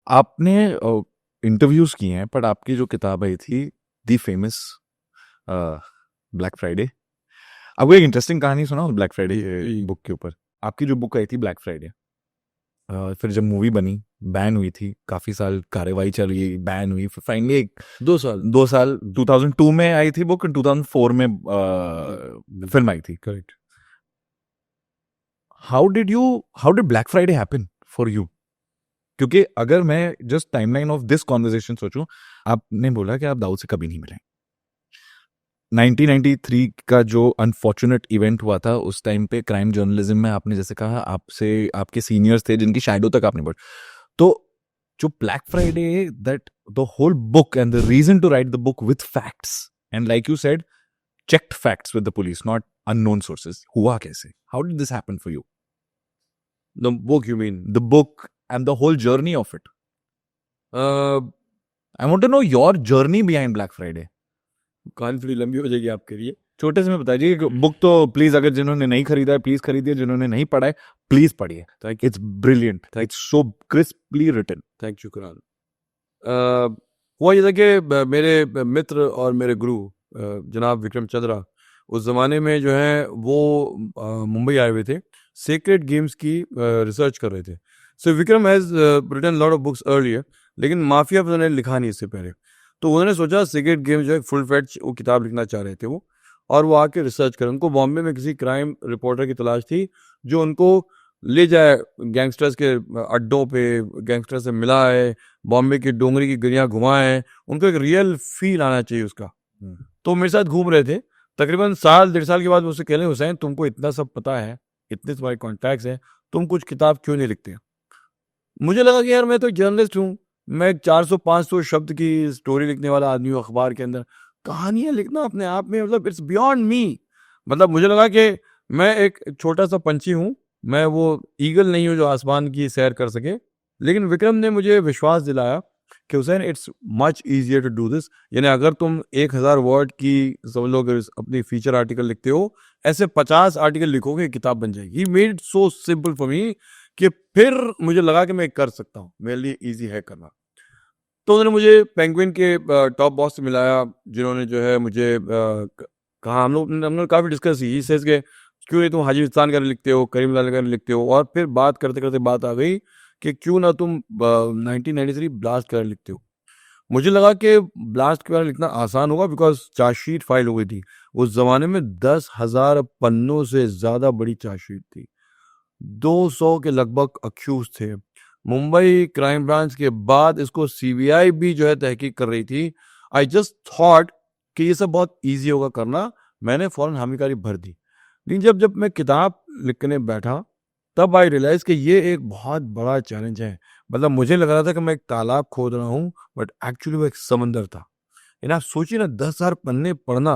आपने इंटरव्यूज किए हैं, पर आपकी जो किताब आई थी दी फेमस ब्लैक फ्राइडे, आपको एक इंटरेस्टिंग कहानी सुना ब्लैक फ्राइडे बुक के ऊपर। आपकी जो बुक आई थी ब्लैक फ्राइडे, फिर जब मूवी बनी, बैन हुई थी, काफी साल कार्रवाई चली, बैन हुई, फिर फाइनली एक 2 साल 2002 में आई थी बुक, 2004 में फिल्म आई थी। Correct. How did black Friday happen for you? क्योंकि अगर मैं just timeline of this conversation सोचूं, आपने बोला कि आप दाऊद से कभी नहीं मिले। 1993 का जो अनफॉर्चुनेट इवेंट हुआ था, उस टाइम पे क्राइम जर्नलिज्म में आपने जैसे कहा, आपसे आपके सीनियर्स थे जिनकी शैडो तक आपने बढ़, तो जो Black Friday, that the whole book and the reason to write the book with facts and like you said, checked facts with the police, not unknown sources. हुआ कैसे? How did this happen for you? The book, you mean? The book and the whole journey of it. I want to know your journey behind Black Friday. कहानी थोड़ी लंबी हो जाएगी आपके लिए। छोटे से में बताइए। बुक तो प्लीज, अगर जिन्होंने नहीं खरीदा है प्लीज खरीदिए, जिन्होंने नहीं पढ़ा है प्लीज पढ़िए। It's brilliant, it's so crisply written. Thank you कुरान। हुआ ये था कि मेरे मित्र और मेरे गुरु जनाब विक्रम चंद्रा उस ज़माने में जो है वो मुंबई आए हुए थे, सीक्रेट गेम्स की रिसर्च कर रहे थे। So Vikram has written lot of books earlier, लेकिन माफिया पर उन्होंने लिखा नहीं इससे पहले। तो उन्होंने सोचा सीक्रेट गेम्स जो है फुल फ्लेड्ज वो किताब लिखना चाह रहे थे वो, और वो आके रिसर्च करें। उनको बॉम्बे में किसी क्राइम रिपोर्टर की तलाश थी जो उनको ले जाए गैंगस्टर्स के अड्डों पे, गैंगस्टर से मिला है, बॉम्बे की डोंगरी की गलियां घुमाए, उनको एक रियल फील आना चाहिए उसका। तो मेरे साथ घूम रहे थे। तकरीबन साल 1.5 साल के बाद मुझसे कह रहे, हुसैन तुमको इतना सब पता है, इतने तुम्हारे कॉन्टैक्ट्स हैं, तुम कुछ किताब क्यों नहीं लिखते? मुझे लगा कि यार मैं तो जर्नलिस्ट हूँ, मैं 400-500 शब्द की स्टोरी लिखने वाला आदमी हूँ अखबार के अंदर, कहानियाँ लिखना अपने आप में मतलब इट्स बियॉन्ड मी। मतलब मुझे लगा कि मैं एक छोटा सा पंछी हूँ, मैं वो ईगल नहीं हूँ जो आसमान की सैर कर सके। लेकिन विक्रम ने मुझे विश्वास दिलाया कि Hussain it's much easier to do this. यानी अगर तुम 1000 वर्ड की समझ लो अगर अपनी फीचर आर्टिकल लिखते हो, ऐसे 50 आर्टिकल लिखोगे, किताब बन जाएगी। He made it so simple for me कि फिर मुझे लगा कि मैं कर सकता हूँ, मेरे लिए ईजी है करना। तो उन्होंने मुझे पेंगुइन के टॉप बॉस से मिलाया, जिन्होंने जो है मुझे कहा, हमने काफ़ी डिस्कस की। सेज के क्यों नहीं तुम हाजीस्तान का लिखते हो, करीम लाल का लिखते हो, और फिर बात करते करते बात आ गई कि क्यों ना तुम 1993 ब्लास्ट कर लिखते हो। मुझे लगा कि ब्लास्ट के बारे में लिखना आसान होगा बिकॉज चार्जशीट फाइल हो गई थी उस जमाने में, 10,000 पन्नों से ज़्यादा बड़ी चार्जशीट थी, 200 के लगभग अक्यूज थे। मुंबई क्राइम ब्रांच के बाद इसको सीबीआई भी जो है तहकीक कर रही थी। आई जस्ट थॉट कि ये सब बहुत इजी होगा करना, मैंने फौरन हामीकारी भर दी। लेकिन जब जब मैं किताब लिखने बैठा तब आई रियलाइज कि ये एक बहुत बड़ा चैलेंज है। मतलब मुझे लग रहा था कि मैं एक तालाब खोद रहा हूँ, बट एक्चुअली वो एक समंदर था। यानी आप सोचिए ना, 10,000 पन्ने पढ़ना,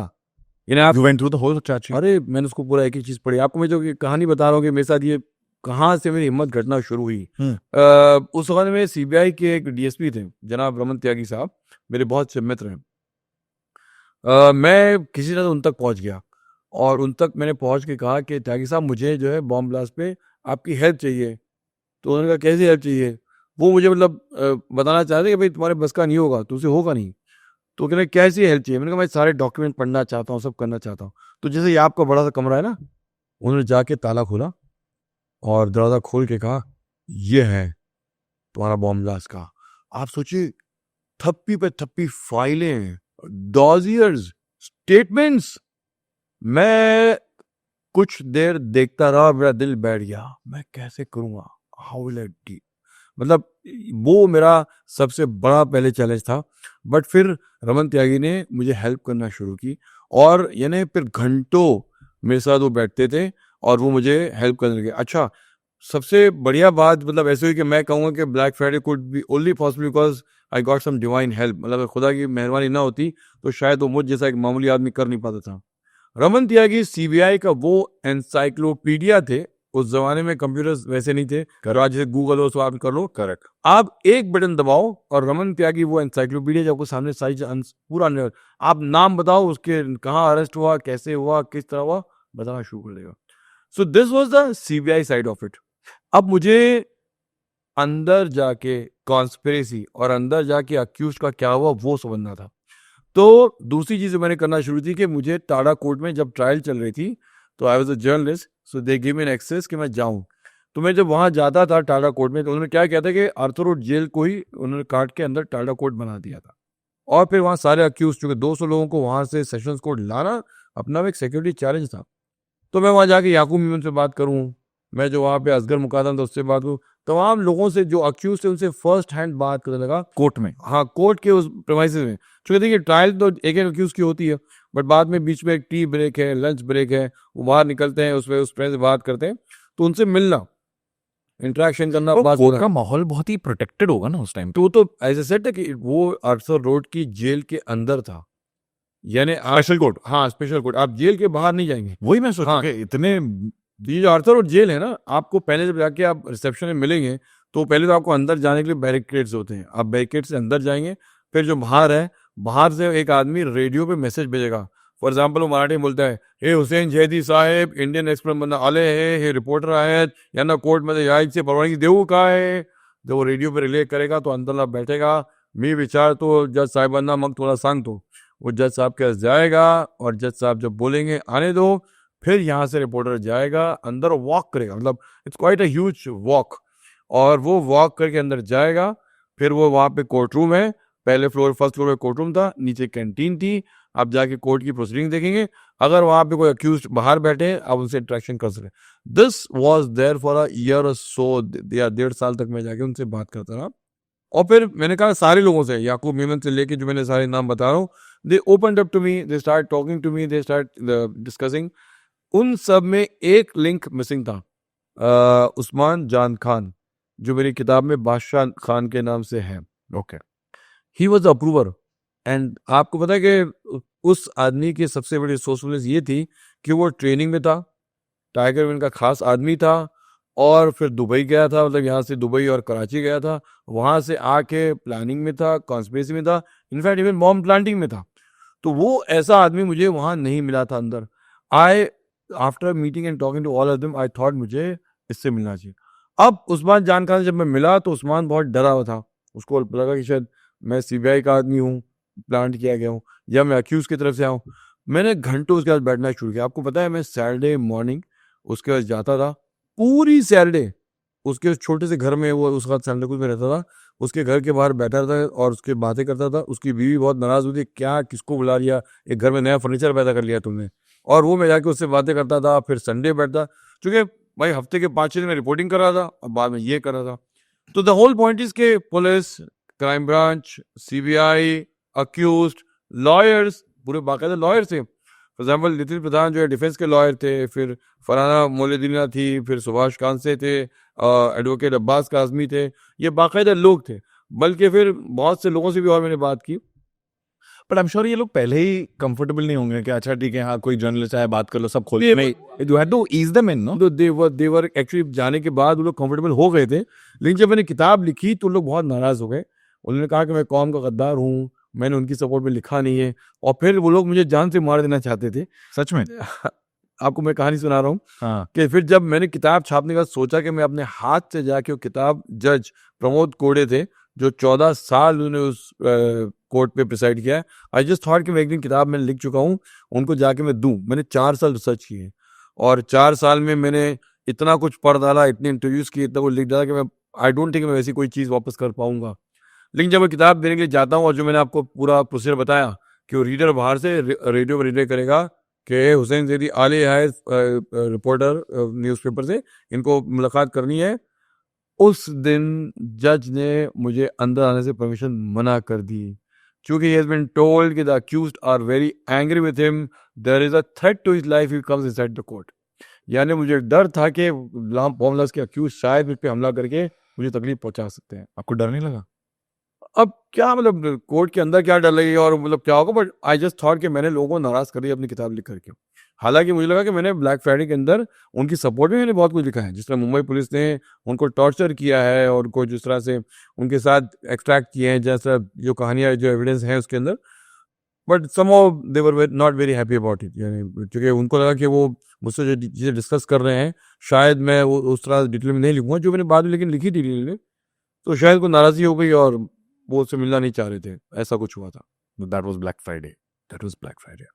यानी आप You went through the whole chargesheet? अरे मैंने उसको पूरा एक ही चीज पढ़ी। आपको मैं जो कहानी बता रहा हूँ कि मेरे साथ ये कहाँ से मेरी हिम्मत घटना शुरू हुई। उस वक्त में सीबीआई के एक डीएसपी थे जनाब रमन त्यागी साहब, मेरे बहुत अच्छे मित्र हैं। मैं किसी तरह उन तक पहुंच गया और उन तक मैंने पहुंच के कहा कि त्यागी साहब मुझे जो है बॉम्ब ब्लास्ट पे आपकी हेल्प चाहिए। तो उन्होंने कहा कैसी हेल्प चाहिए? वो मुझे मतलब बताना चाहते कि भाई तुम्हारे बस का नहीं होगा, तुमसे होगा नहीं। तो कहने कैसी हेल्प चाहिए? मैंने कहा मैं सारे डॉक्यूमेंट पढ़ना चाहता हूँ, सब करना चाहता हूँ। तो जैसे ये आपका बड़ा सा कमरा है ना, उन्होंने जाके ताला खोला और दरवाज़ा खोल के कहा ये है तुम्हारा बॉम्ब ब्लास्ट का। आप सोचिए, थप्पी पे थप्पी फाइलें, डॉजियर्स, स्टेटमेंट्स। मैं कुछ देर देखता रहा, मेरा दिल बैठ गया, मैं कैसे करूँगा, हाउ विल आई डू। मतलब वो मेरा सबसे बड़ा पहले चैलेंज था। बट फिर रमन त्यागी ने मुझे हेल्प करना शुरू की और यानी फिर घंटों मेरे साथ वो बैठते थे और वो मुझे हेल्प करने लगे। अच्छा, सबसे बढ़िया बात मतलब ऐसे हुई कि मैं कहूँगा कि Black Friday could be only possible because I got some divine help. मतलब खुदा की मेहरबानी ना होती तो शायद वो मुझ जैसा एक मामूली आदमी कर नहीं पाता था। रमन त्यागी सीबीआई का वो एनसाइक्लोपीडिया थे। उस जमाने में कंप्यूटर्स वैसे नहीं थे, आज जैसे गूगल हो स्वाप कर लो, करेक्ट। आप एक बटन दबाओ और रमन त्यागी वो एनसाइक्लोपीडिया जो आपको सामने सारी पूरा आप नाम बताओ उसके, कहाँ अरेस्ट हुआ, कैसे हुआ, किस तरह हुआ, बताना शुरू कर देगा। So this was the CBI side of it. अब मुझे अंदर जाके कॉन्स्पिरेसी और अंदर जाके अक्यूज का क्या हुआ वो समझना था। तो दूसरी चीज जो मैंने करना शुरू की कि मुझे टाडा कोर्ट में जब ट्रायल चल रही थी तो I was a journalist, so they give me an access कि मैं जाऊं। तो मैं जब वहां जाता था टाडा कोर्ट में तो उन्होंने क्या किया था कि आर्थर रोड जेल को ही उन्होंने काट के अंदर टाडा कोर्ट बना दिया था। और फिर वहां सारे अक्यूज, चूंकि 200 लोगों को वहां से सेशंस कोर्ट लाना अपना एक सिक्योरिटी चैलेंज था। तो मैं वहां जाके याकूब मेमन से बात करूं, मैं जो वहां पे असगर मुकादम था उससे बात करूं, तमाम लोगों से जो अक्यूज थे उनसे फर्स्ट हैंड बात करने लगा। कोर्ट में? हाँ, कोर्ट के उस प्रेमाइसेस में। चूंकि देखिए ट्रायल तो एक एक अक्यूज की होती है, बट बाद में बीच में एक टी ब्रेक है, लंच ब्रेक है, वो बाहर निकलते हैं, उसमें उस फ्रेंड से बात करते हैं, तो उनसे मिलना, इंटरेक्शन करना, तो बात कोर्ट करना। का माहौल बहुत ही प्रोटेक्टेड होगा ना उस टाइम? तो ऐसे सेट है कि वो आर्थर रोड की जेल के अंदर था, यानी स्पेशल कोर्ट? हाँ स्पेशल कोर्ट, आप जेल के बाहर नहीं जाएंगे। वही मैं सोच हाँ, इतने। ये जो आर्थर रोड जेल है ना, आपको पहले जब जाके आप रिसेप्शन में मिलेंगे तो पहले तो आपको अंदर जाने के लिए बैरिकेड्स होते हैं, आप बैरिकेड से अंदर जाएंगे, फिर जो बाहर है, बाहर से एक आदमी रेडियो पे मैसेज भेजेगा। फॉर एग्जाम्पल वो मराठी में बोलता है, हे हुसेन जयदी साहेब, इंडियन एक्सप्रेस मधनं आले हे रिपोर्टर आहेत, यांना कोर्टमध्ये यायची परवानगी देऊ काय? जब वो रेडियो पे रिले करेगा तो अंदरला बैठेगा, मी विचारतो जज साहेबांना, मग थोड़ा सांगतो। वो जज साहब के पास जाएगा और जज साहब जब बोलेंगे आने दो, फिर यहाँ से रिपोर्टर जाएगा अंदर, वॉक करेगा, मतलब it's quite a huge walk, और वो वॉक करके अंदर जाएगा। फिर वो वहाँ पे कोर्ट रूम है, पहले फ्लोर फर्स्ट फ्लोर पे कोर्ट रूम था, नीचे कैंटीन थी, आप जाके कोर्ट की प्रोसीडिंग देखेंगे। अगर वहाँ पे कोई अक्यूज बाहर बैठे आप उनसे इंटरेक्शन कर सके। This was there for a year और सो, या 1.5 साल तक मैं जाके उनसे बात करता रहा। और फिर मैंने कहा सारे लोगों से, याकूब मेमन से लेके जो मैंने सारे नाम बता रहा हूँ, they opened up to me, they start talking to me, they start discussing. उन सब में एक लिंक मिसिंग था, उस्मान जान खान, जो मेरी किताब में बादशाह खान के नाम से है। Okay. He was approver. And आपको पता है कि उस आदमी की सबसे बड़ी रिसोर्सफुलनेस ये थी कि वो ट्रेनिंग में था, टाइगर विन का खास आदमी था, और फिर दुबई गया था, मतलब यहाँ से दुबई और कराची गया था, वहाँ से आके प्लानिंग में था, कॉन्स्पिरेसी में था, इनफैक्ट इवन बॉम्ब प्लांटिंग में था। तो वो ऐसा आदमी मुझे वहाँ नहीं मिला था अंदर। I after meeting and talking to all of them, I thought मुझे इससे मिलना चाहिए। अब उस्मान जान खान से जब मैं मिला तो उस्मान बहुत डरा हुआ था, उसको लगा कि शायद मैं सीबीआई का आदमी हूँ, प्लांट किया गया हूँ, या मैं अक्यूज की तरफ से आऊँ। मैंने घंटों उसके पास बैठना शुरू किया। आपको पता है मैं सैटरडे मॉर्निंग उसके पास जाता था, पूरी सैटरडे उसके उस छोटे से घर में, वो उसका सैंडा क्रूज में रहता था, उसके घर के बाहर बैठा था और उसके बातें करता था। उसकी बीवी बहुत नाराज हुई थी, क्या किसको बुला लिया, एक घर में नया फर्नीचर पैदा कर लिया तुमने। और वो मैं जाके उससे बातें करता था, फिर संडे बैठता, क्योंकि भाई हफ्ते के 5-6 दिन में रिपोर्टिंग कर रहा था और बाद में ये कर रहा था। तो द होल पॉइंट इज के police, crime branch, CBI, accused, lawyers, पूरे बाकायदा लॉयर थे। फॉर एग्जाम्पल नितिन प्रधान जो है डिफेंस के लॉयर थे, फिर फरहाना मोलेदीना थी, फिर सुभाष कांसे थे, एडवोकेट अब्बास काजमी थे, ये बाकायदा लोग थे। बल्कि फिर बहुत से लोगों से भी और मैंने बात की। बट आई एम श्योर ये लोग पहले ही कंफर्टेबल नहीं होंगे कि अच्छा ठीक है, हाँ कोई जर्नलिस्ट आया बात कर लो, सब खोल में you had to ease them in, no? तो देवर एक्चुअली जाने के बाद वो लोग कंफर्टेबल हो गए थे, लेकिन जब मैंने किताब लिखी तो लोग बहुत नाराज हो गए। उन्होंने कहा कि मैं कौम का गद्दार हूँ, मैंने उनकी सपोर्ट में लिखा नहीं है, और फिर वो लोग मुझे जान से मार देना चाहते थे। सच में? आपको मैं कहानी सुना रहा हूँ हाँ। कि फिर जब मैंने किताब छापने का सोचा कि मैं अपने हाथ से जाके वो किताब, जज प्रमोद कोड़े थे जो 14 साल उन्होंने उस कोर्ट पे प्रिसाइड किया है, आई जस्ट थॉट कि मैं एक दिन किताब में लिख चुका हूँ, उनको जाके मैं दूं। मैंने 4 साल रिसर्च की है, और 4 साल में मैंने इतना कुछ पढ़ डाला, इतने इंटरव्यूज किए, इतना कुछ लिख डाला कि मैं आई डोंट थिंक मैं वैसी कोई चीज़ वापस कर पाऊंगा। लेकिन जब मैं किताब देने के लिए जाता हूँ, और जो मैंने आपको पूरा प्रोसीजर बताया कि वो रीडर बाहर से रेडियो पर रिले करेगा कि हुसैन जैदी आले है रिपोर्टर न्यूज़पेपर से, इनको मुलाकात करनी है, उस दिन जज ने मुझे अंदर आने से परमिशन मना कर दी, क्योंकि he has been told कि the accused are very angry with him, there is a threat to his life if he comes inside the court। यानी मुझे डर था कि बॉम्बलास्ट के अक्यूज शायद मुझ पे हमला करके मुझे तकलीफ पहुंचा सकते हैं। आपको डर नहीं लगा? अब क्या मतलब कोर्ट के अंदर क्या डर लगेगी और मतलब क्या होगा, बट आई जस्ट थॉट कि मैंने लोगों को नाराज कर दिया अपनी किताब लिख करके। हालांकि मुझे लगा कि मैंने ब्लैक फ्राइडे के अंदर उनकी सपोर्ट में मैंने बहुत कुछ लिखा है, जिस तरह मुंबई पुलिस ने उनको टॉर्चर किया है और को जिस तरह से उनके साथ एक्सट्रैक्ट किए हैं, जैसा जो कहानियां, जो एविडेंस है उसके अंदर, but somehow they were not very happy about it. यानी क्योंकि उनको लगा कि वो मुझसे जो चीज़ें डिस्कस कर रहे हैं शायद मैं वो उस तरह डिटेल में नहीं लिखूंगा, जो मैंने बाद में लेकिन लिखी थी डिटेल में। तो शायद कोई नाराज़ी हो गई और वो उससे मिलना नहीं चाह रहे थे, ऐसा कुछ हुआ था। That was black Friday. That was black Friday.